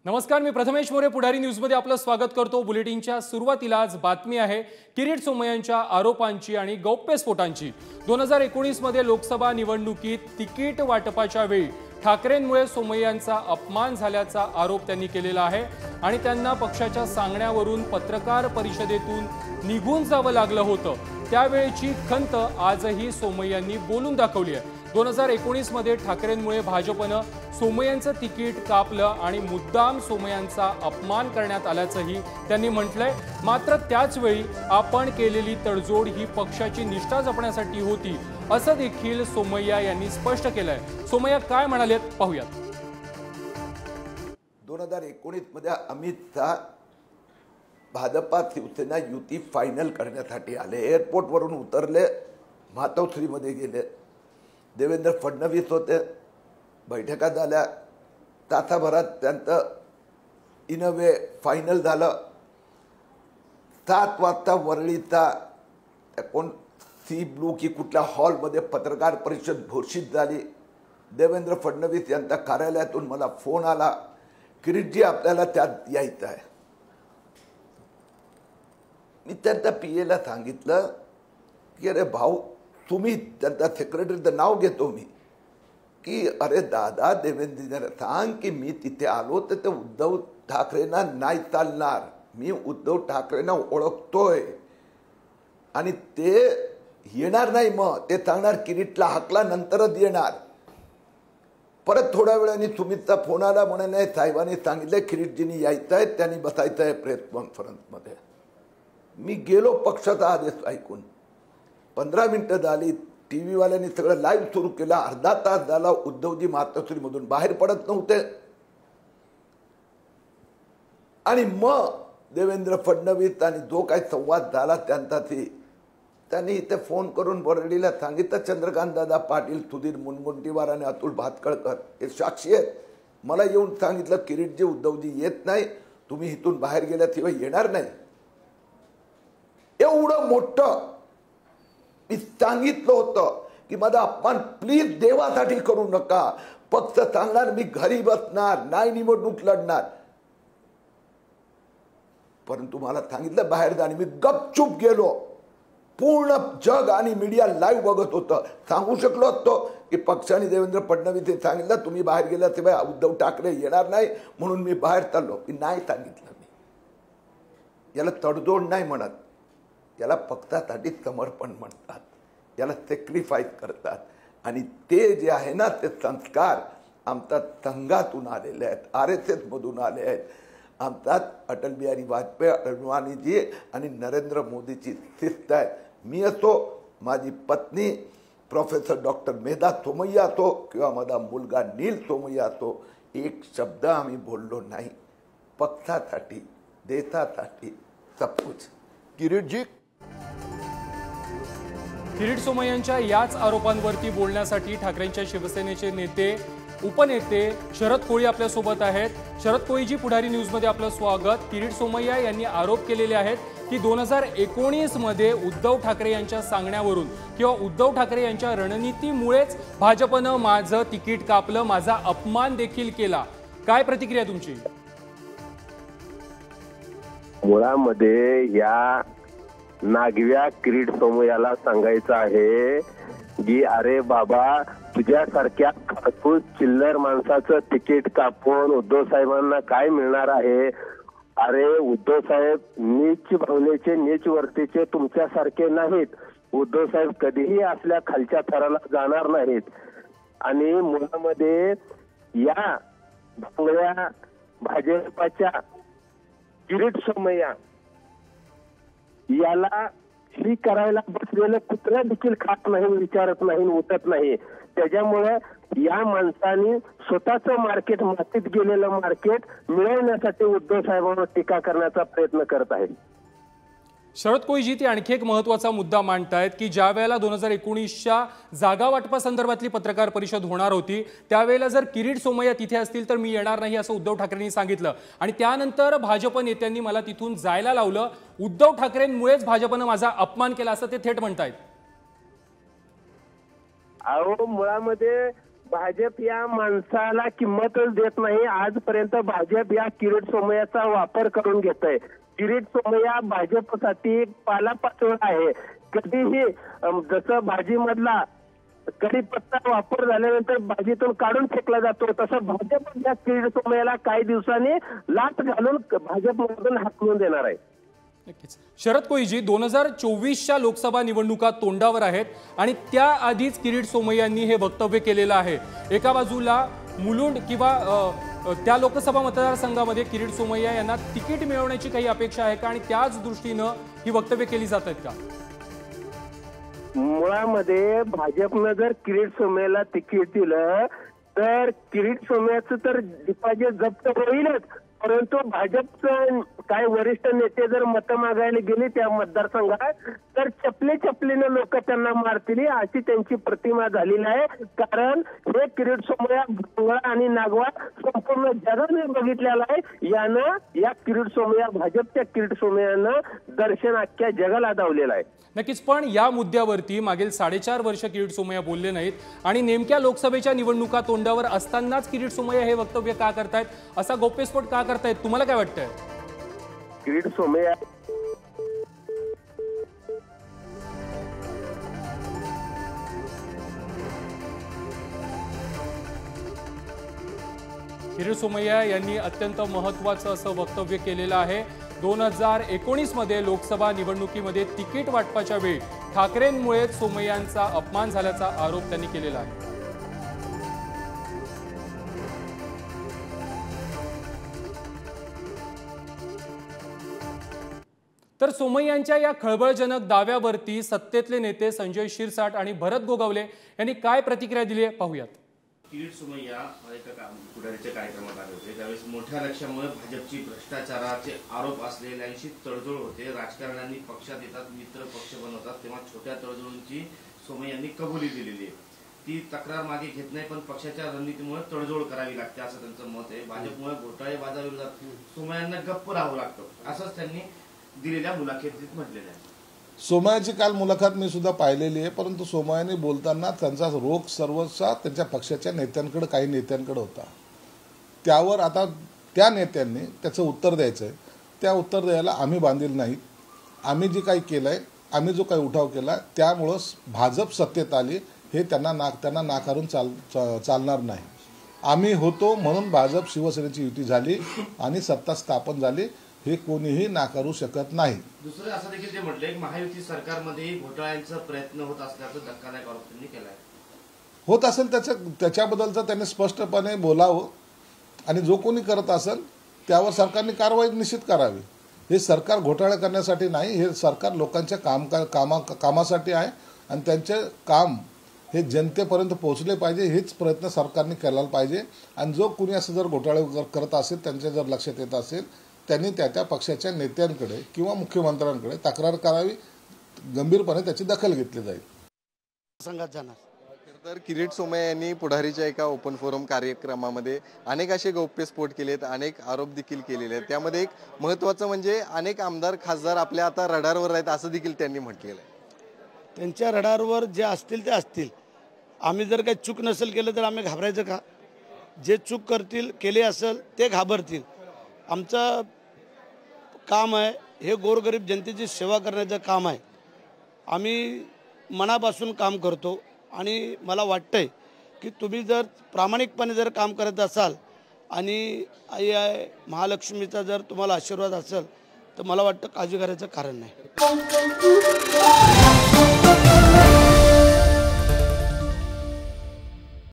नमस्कार, मी प्रथमेश मोरे पुढारी न्यूजमध्ये आपलं स्वागत करतो। बुलेटिनच्या सुरुवातीलाच बातमी आहे किरीट सोमय्यांच्या आरोपांची आणि गौप्यस्फोटांची। 2019 मध्ये लोकसभा निवडणुकीत तिकीट वाटपाच्या वेळी ठाकरेंमुळे सोमय्यांचा अपमान झाल्याचा आरोप त्यांनी केलेला आहे आणि त्यांना पक्षाच्या सांगण्यावरून पत्रकार परिषदेतून निघून जावं लागलं होतं। त्यावेळची खंत आजही सोमय्यांनी बोलून दाखवली आहे। 2019 मध्ये ठाकरेंमुळे भाजपने सोमय्यांचं तिकीट कापलं आणि मुद्दाम सोमय्यांचा अपमान करण्यात आल्याचंही त्यांनी म्हटलंय। मात्र त्याच वेळी आपण केलेली तडजोड ही पक्षाची निष्ठा जपण्यासाठी होती असं देखील सोमय्या यांनी स्पष्ट केलंय। सोमय्या काय म्हणालेत पाहूयात। 2019 मध्ये अमित शाह भाजपा शिवसेना युती फायनल करण्यासाठी आले। एअरपोर्ट वरून उतरले, मातोश्री मध्ये गेले। देवेंद्र फडणवीस होते, बैठका झाल्या, तासाभरात त्यांचं इन अ वे फायनल झालं। 7 वाजता वरळीचा कोण सी ब्लू की कुठल्या हॉलमध्ये पत्रकार परिषद घोषित झाली। देवेंद्र फडणवीस यांच्या कार्यालयातून मला फोन आला, किरीटजी आपल्याला त्यात यायचं आहे। मी त्यांच्या पीएला सांगितलं की अरे भाऊ, तुम्ही त्यांचा सेक्रेटरीचं नाव घेतो मी, की अरे दादा देवेंद्र सांग की मी तिथे आलो तर ते उद्धव ठाकरेंना नाही चालणार, मी उद्धव ठाकरेंना ओळखतोय आणि ते येणार नाही, मग ते सांगणार किरीटला हाकला नंतरच येणार। परत थोड्या वेळाने सुमितचा फोन आला, म्हणे नाही साहेबांनी सांगितलं किरीटजींनी यायचं आहे, त्यांनी बसायचं आहे प्रेस कॉन्फरन्समध्ये। मी गेलो पक्षाचा आदेश ऐकून। 15 मिनिटं झाली, टीव्ही वाल्यांनी सगळं लाईव्ह सुरू केलं। अर्धा तास झाला, उद्धवजी मातोश्रीमधून बाहेर पडत नव्हते आणि मग देवेंद्र फडणवीस आणि जो काही संवाद झाला त्यांचाही, त्यांनी इथे फोन करून बरडीला सांगितलं, चंद्रकांत दादा पाटील, सुधीर मुनगंटीवार आणि अतुल भातखळकर हे साक्षी आहेत। मला येऊन सांगितलं किरीटजी उद्धवजी येत नाही, तुम्ही इथून बाहेर गेल्याशिवाय येणार नाही। एवढं मोठं मी सांगितलं होतं की माझा अपमान प्लीज देवासाठी करू नका, पक्ष सांगणार मी घरी बसणार, नाही निवडणूक लढणार, परंतु मला सांगितलं बाहेर जा आणि मी गपचूप गेलो। पूर्ण जग आणि मीडिया लाईव्ह बघत होतं। सांगू शकलो असतो की पक्षाने देवेंद्र फडणवीस सांगितलं तुम्ही बाहेर गेल्याशिवाय उद्धव ठाकरे येणार नाही, म्हणून मी बाहेर चाललो। मी नाही सांगितलं। मी याला तडजोड नाही म्हणत, याला पक्षासाठी समर्पण म्हणतात, याला सॅक्रिफाईस करतात। आणि ते जे आहे ना ते संस्कार आमच्या संघातून आलेले आहेत, RSS मधून आले आहेत। आमच्यात अटल बिहारी वाजपेयी, अडवाणीजी आणि नरेंद्र मोदीची शिस्त आहे। मी असो, माझी पत्नी प्रोफेसर डॉक्टर मेधा सोमय्या असो किंवा माझा मुलगा नील सोमय्या असो, एक शब्द आम्ही बोललो नाही। पक्षासाठी, देशासाठी सब कुछ। किरीटजी, किरीट सोमय्यांच्या याच आरोपांवरती बोलण्यासाठी ठाकरेंच्या शिवसेनेचे नेते, उपनेते शरद कोळी आपल्या सोबत आहेत। शरद कोळीजी, पुढारी न्यूजमध्ये आपलं स्वागत। किरीट सोमय्या यांनी आरोप केलेले आहेत की 2019 मध्ये उद्धव ठाकरे यांच्या सांगण्यावरून किंवा उद्धव ठाकरे यांच्या रणनीतीमुळेच भाजपनं माझं तिकीट कापलं, माझा अपमान देखील केला। काय प्रतिक्रिया तुमची? मुळामध्ये या नागव्या किरीट सोमय्याला सांगायचं आहे की अरे बाबा, तुझ्यासारख्या खरपूस चिल्लर माणसाचं तिकीट कापून उद्धव साहेबांना काय मिळणार आहे? अरे उद्धव साहेब नीच भावनेचे, नीच वर्तीचे तुमच्यासारखे नाहीत। उद्धव साहेब कधीही असल्या खालच्या थराला जाणार नाहीत। आणि मुळामध्ये या भांगड्या भाजपाच्या किरीट सोमय्या याला ही करायला बसलेलं कुत्रा देखील खात नाही, विचारत नाही, उठत नाही। त्याच्यामुळे या माणसाने स्वतःचं मार्केट, मातीत गेलेलं मार्केट मिळवण्यासाठी उद्धव साहेबांवर टीका करण्याचा प्रयत्न करत आहेत। शरद कोळीजी, ती आणखी एक महत्त्वाचा मुद्दा मांडतायत की ज्या वेळेला 2019च्या जागा वाटपासंदर्भातली पत्रकार परिषद होणार होती, त्यावेळेला जर किरीट सोमय्या तिथे असतील तर मी येणार नाही असं उद्धव ठाकरेंनी सांगितलं आणि त्यानंतर भाजप नेत्यांनी मला तिथून जायला लावलं। उद्धव ठाकरेंमुळेच भाजपनं माझा अपमान केला असं ते थेट म्हणतायत। अहो, मुळामध्ये भाजप या माणसाला किंमतच देत नाही। आजपर्यंत भाजप या किरीट सोमय्याचा वापर करून घेत आहे। किरीट सोमय्या भाजपसाठी पालापाचोळा आहे। कधीही जसं भाजीमधला कढीपत्ता वापर झाल्यानंतर भाजीतून काढून फेकला जातो, तसं भाजप या किरीट सोमय्याला काही दिवसांनी लाच घालून भाजपमधून हाकलून देणार आहे। नक्कीच शरद कोळीजी, 2024च्या लोकसभा निवडणुका तोंडावर आहेत आणि त्याआधीच किरीट सोमय्यांनी हे वक्तव्य केलेलं आहे। एका बाजूला मुलुंड किंवा त्या लोकसभा मतदारसंघामध्ये किरीट सोमय्या यांना तिकीट मिळवण्याची काही अपेक्षा आहे का आणि त्याच दृष्टीनं ही वक्तव्य केली जात आहेत का? मुळामध्ये भाजपनं जर किरीट सोमय्याला तिकीट दिलं तर किरीट सोमय्याचं तर डिपॉझिट जप्त होईलच, परंतु भाजपचं काय वरिष्ठ नेते जर मतं मागायला गेले त्या मतदारसंघात तर चपलीनं लोक त्यांना मारतील अशी त्यांची प्रतिमा झालेली आहे। कारण हे किरीट सोमय्या भोंगळा आणि नागवा संपूर्ण जगाने बघितलेला आहे। यानं या किरीट सोमय्या भाजपच्या किरीट सोमय्यानं दर्शन अख्ख्या जगाला दावलेलं आहे। नक्कीच, पण या मुद्द्यावरती मागील 4.5 वर्ष किरीट सोमय्या बोलले नाहीत आणि नेमक्या लोकसभेच्या निवडणुका तोंडावर असतानाच किरीट सोमय्या हे वक्तव्य का करतायत, असा गौप्यस्फोट का करतायत, तुम्हाला काय वाटतंय? किरीट सोमय्या किरीट सोमय्या यांनी अत्यंत महत्त्वाचं असं वक्तव्य केलेलं आहे। 2019 मध्ये लोकसभा निवडणुकीमध्ये तिकीट वाटपाच्या वेळी ठाकरेंमुळे सोमय्यांचा अपमान झाल्याचा आरोप त्यांनी केलेला आहे। तर सोमय्यांच्या या खळबळजनक दाव्यावरती सत्तेतले नेते संजय शिरसाट आणि भरत गोगावले यांनी काय प्रतिक्रिया दिली आहे पाहूयात। किरीट सोमय्या एका पुढारीच्या कार्यक्रमात आले होते, त्यावेळेस मोठ्या लक्ष्यामुळे भाजपची भ्रष्टाचाराचे आरोप असलेल्यांशी तडजोड होते। राजकारण्यांनी पक्षात येतात, मित्र पक्ष बनवतात, तेव्हा छोट्या तडजोडींची सोमय्यांनी कबुली दिलेली आहे। ती तक्रार मागे घेत नाही, पण पक्षाच्या रणनीतीमुळे तडजोड करावी लागते असं त्यांचं मत आहे। भाजपमुळे घोटाळेबाजाविरोधात सोमय्यांना गप्प राहावं लागतं असंच त्यांनी दिलेल्या मुलाखतीत म्हटलेलं आहे। सोमय्याची काल मुलाखत मी सुद्धा पाहिलेली आहे, परंतु सोमय्याने बोलताना त्यांचा रोख सर्वचा त्यांच्या पक्षाच्या नेत्यांकडे काही नेत्यांकडे होता। त्यावर आता त्या नेत्यांनी त्याचं उत्तर द्यायचं आहे। त्या उत्तर द्यायला आम्ही बांधील नाहीत। आम्ही जे काही केलंय, आम्ही जो काही उठाव केला त्यामुळं भाजप सत्तेत आली हे त्यांना नाकारून चालणार नाही। आम्ही होतो म्हणून भाजप शिवसेनेची युती झाली आणि सत्ता स्थापन झाली, हे कोणीही नाकारू शकत नाही। दुसरं असं देखील ते म्हटले की महायुती सरकारमध्ये घोटाळ्यांचा प्रयत्न होत असल्याचं धक्कादायक आरोप त्यांनी केलाय। होत असेल त्याच्याबद्दलचं त्यांनी स्पष्टपणे बोलावं आणि जो कोणी करत असेल त्यावर सरकारने कारवाई निश्चित करावी। हे सरकार घोटाळे करण्यासाठी नाही, हे सरकार लोकांच्या कामासाठी आहे आणि त्यांचे काम हे जनतेपर्यंत पोहोचले पाहिजे, हेच प्रयत्न सरकारने केला पाहिजे। आणि जो कोणी असं जर घोटाळे करत असेल, त्यांच्या जर लक्षात येत असेल, त्यांनी त्या पक्षाच्या नेत्यांकडे किंवा मुख्यमंत्र्यांकडे तक्रार करावी, गंभीरपणे त्याची दखल घेतली जाईल। संघात जाणार तर किरीट सोमय्या यांनी पुढारीच्या एका ओपन फोरम कार्यक्रमामध्ये अनेक असे गौप्यस्फोट केलेत, अनेक आरोप देखील केलेले आहेत। त्यामध्ये एक महत्त्वाचं म्हणजे अनेक आमदार खासदार आपल्या आता रडारवर आहेत असं देखील त्यांनी म्हटलेलं आहे। त्यांच्या रडारवर जे असतील ते असतील। आम्ही जर काही चूक नसेल केलं तर आम्ही घाबरायचं का? जे चूक करतील केले असेल ते घाबरतील। आमचं काम आहे हे गोरगरीब जनतेची सेवा करण्याचं काम आहे। आम्ही मनापासून काम करतो आणि मला वाटतंय की तुम्ही जर प्रामाणिकपणे जर काम करत असाल आणि आई महालक्ष्मीचा जर तुम्हाला आशीर्वाद असेल तर मला वाटतं काळजी करायचं कारण नाही।